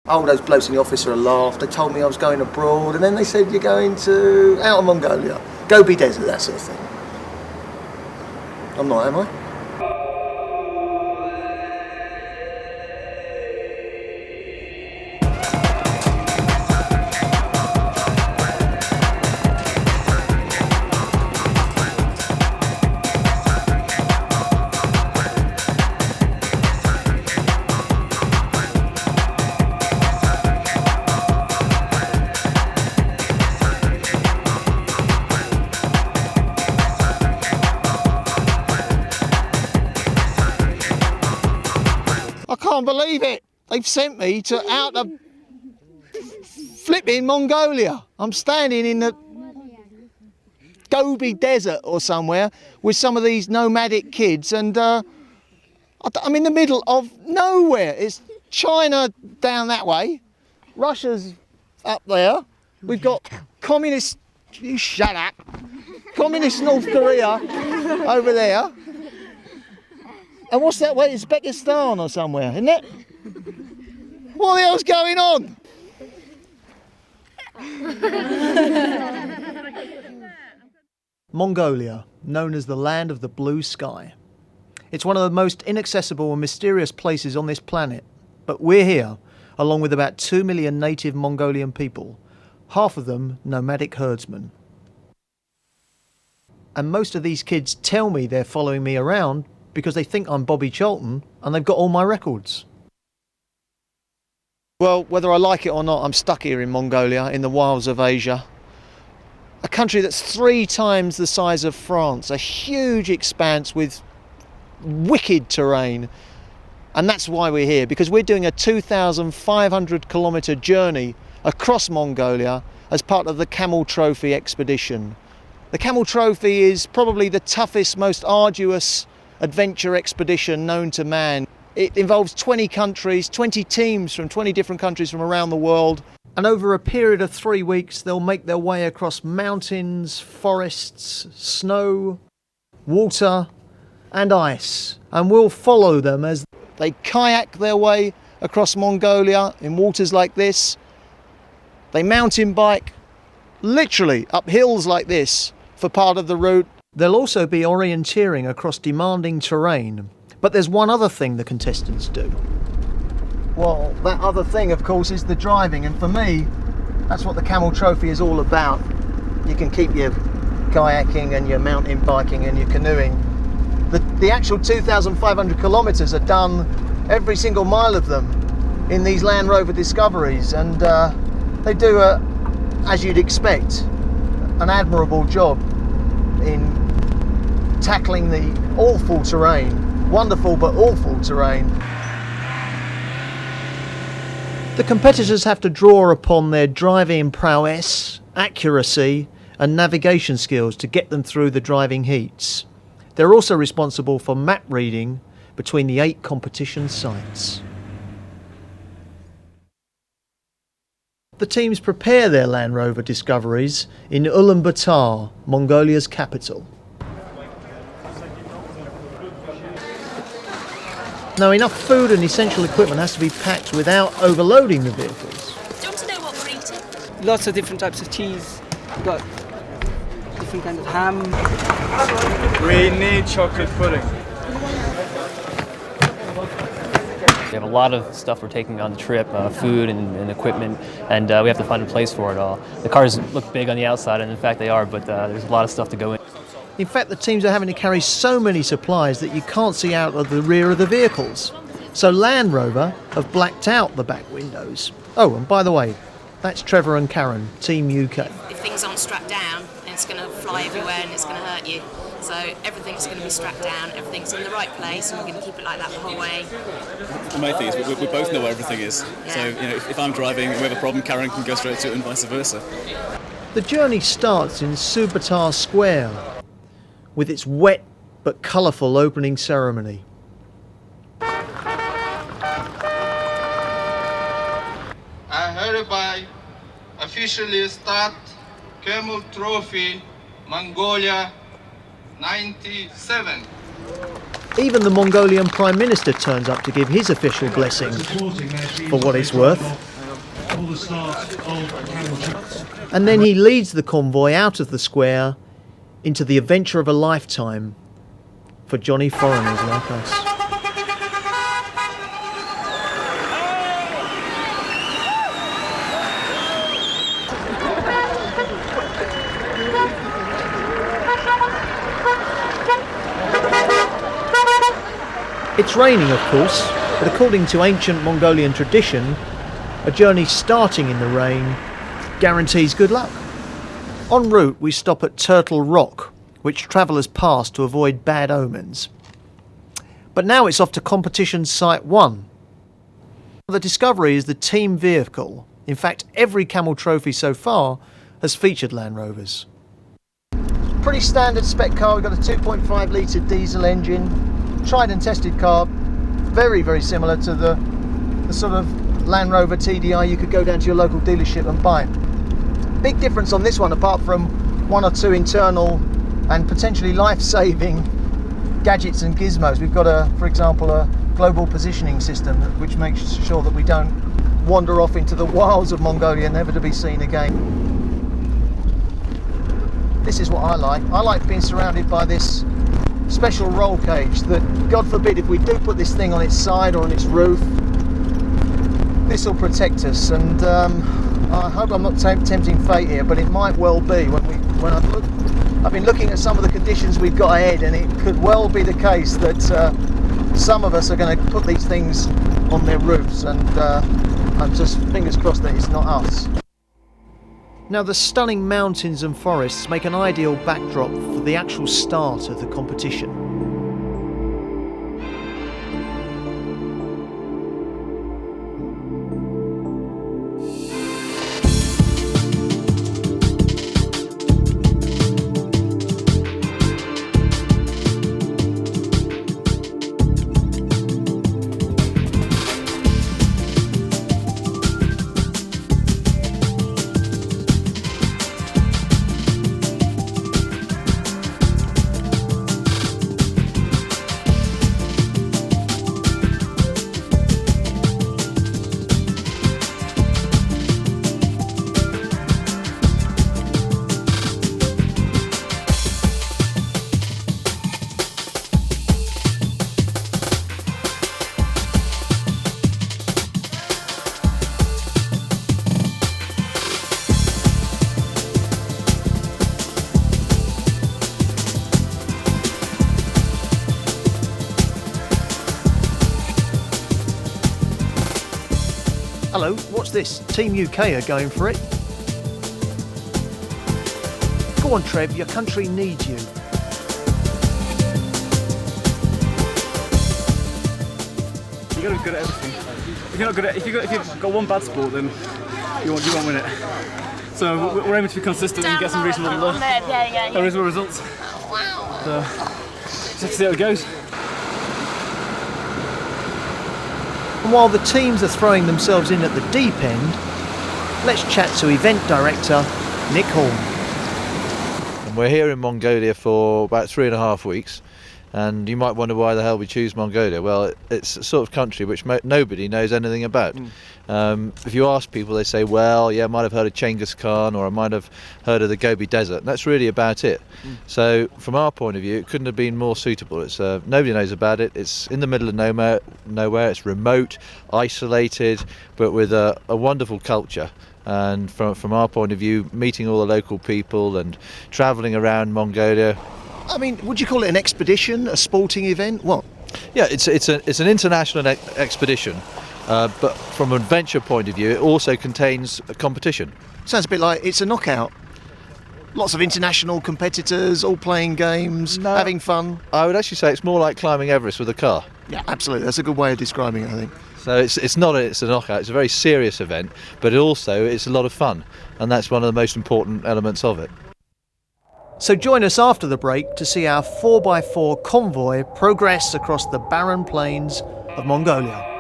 Oh, those blokes in the office are a laugh. They told me I was going abroad, and then they said you're going to out of Mongolia, Gobi Desert, that sort of thing. I'm not, am I? I can't believe it. They've sent me to out of flipping Mongolia. I'm standing in the Gobi Desert or somewhere with some of these nomadic kids, and I'm in the middle of nowhere. It's China down that way, Russia's up there. We've got communist, you shut up, communist North Korea over there. And what's that way? Uzbekistan or somewhere, isn't it? What the hell's going on? Mongolia, known as the land of the blue sky. It's one of the most inaccessible and mysterious places on this planet. But we're here, along with about 2 million native Mongolian people, half of them nomadic herdsmen. And most of these kids tell me they're following me around because they think I'm Bobby Charlton and they've got all my records. Well, whether I like it or not, I'm stuck here in Mongolia, in the wilds of Asia. A country that's 3 times the size of France, a huge expanse with wicked terrain. And that's why we're here, because we're doing a 2,500 kilometre journey across Mongolia as part of the Camel Trophy expedition. The Camel Trophy is probably the toughest, most arduous adventure expedition known to man. It involves 20 countries, 20 teams from 20 different countries from around the world. And over a period of 3 weeks, they'll make their way across mountains, forests, snow, water and ice. And we'll follow them as they kayak their way across Mongolia in waters like this. They mountain bike, literally up hills like this for part of the route. There'll also be orienteering across demanding terrain. But there's one other thing the contestants do. Well, that other thing, of course, is the driving. And for me, that's what the Camel Trophy is all about. You can keep your kayaking and your mountain biking and your canoeing. The actual 2,500 kilometres are done, every single mile of them, in these Land Rover Discoveries. And they do, as you'd expect, an admirable job in tackling the awful terrain, wonderful but awful terrain. The competitors have to draw upon their driving prowess, accuracy and navigation skills to get them through the driving heats. They're also responsible for map reading between the 8 competition sites. The teams prepare their Land Rover Discoveries in Ulaanbaatar, Mongolia's capital. Now, enough food and essential equipment has to be packed without overloading the vehicles. Do you want to know what we're eating? Lots of different types of cheese. We've got different kinds of ham. We need chocolate pudding. We have a lot of stuff we're taking on the trip, food and equipment, and we have to find a place for it all. The cars look big on the outside, and in fact they are, but there's a lot of stuff to go in. In fact, the teams are having to carry so many supplies that you can't see out of the rear of the vehicles. So Land Rover have blacked out the back windows. Oh, and by the way, that's Trevor and Karen, Team UK. If things aren't strapped down, then it's going to fly everywhere and it's going to hurt you. So everything's going to be strapped down, everything's in the right place, and we're going to keep it like that the whole way. The main thing is we both know where everything is. Yeah. So, if I'm driving and we have a problem, Karen can go straight to it and vice versa. The journey starts in Subatar Square with its wet but colourful opening ceremony. I hereby officially start Camel Trophy Mongolia 97. Even the Mongolian Prime Minister turns up to give his official blessing, for what it's worth. the start of Camel Chapter. And then he leads the convoy out of the square into the adventure of a lifetime for Johnny foreigners like us. It's raining, of course, but according to ancient Mongolian tradition, a journey starting in the rain guarantees good luck. En route, we stop at Turtle Rock, which travellers pass to avoid bad omens. But now it's off to competition Site 1. The Discovery is the team vehicle. In fact, every Camel trophy so far has featured Land Rovers. Pretty standard spec car. We've got a 2.5 litre diesel engine, tried and tested car, very, very similar to the sort of Land Rover TDI you could go down to your local dealership and buy. Big difference on this one, apart from one or two internal and potentially life-saving gadgets and gizmos. We've got, for example, a global positioning system which makes sure that we don't wander off into the wilds of Mongolia, never to be seen again. This is what I like. I like being surrounded by this special roll cage that, God forbid, if we do put this thing on its side or on its roof, this will protect us. And I hope I'm not tempting fate here, but it might well be. I've been looking at some of the conditions we've got ahead, and it could well be the case that some of us are going to put these things on their roofs, and I'm just fingers crossed that it's not us. Now, the stunning mountains and forests make an ideal backdrop for the actual start of the competition. Hello, what's this? Team UK are going for it. Go on, Trev, your country needs you. You gotta be good at everything. If you're not good at, if you've got one bad sport, then you won't win it. So we're aiming to be consistent and get some reasonable results. So just have to see how it goes. And while the teams are throwing themselves in at the deep end, let's chat to event director Nick Horn. And we're here in Mongolia for about 3.5 weeks, and you might wonder why the hell we choose Mongolia. Well, it's a sort of country which nobody knows anything about. If you ask people, they say, well, yeah, I might have heard of Genghis Khan, or I might have heard of the Gobi Desert, and that's really about it. So from our point of view, it couldn't have been more suitable. It's nobody knows about it. It's in the middle of nowhere. It's remote, isolated, but with a wonderful culture. And from our point of view, meeting all the local people and travelling around Mongolia. I mean, would you call it an expedition, a sporting event? What? Yeah, it's an international expedition, but from an adventure point of view, it also contains a competition. Sounds a bit like it's a knockout. Lots of international competitors, all playing games, having fun. I would actually say it's more like climbing Everest with a car. Yeah, absolutely. That's a good way of describing it, I think. So it's a knockout. It's a very serious event, but it's a lot of fun, and that's one of the most important elements of it. So join us after the break to see our 4x4 convoy progress across the barren plains of Mongolia.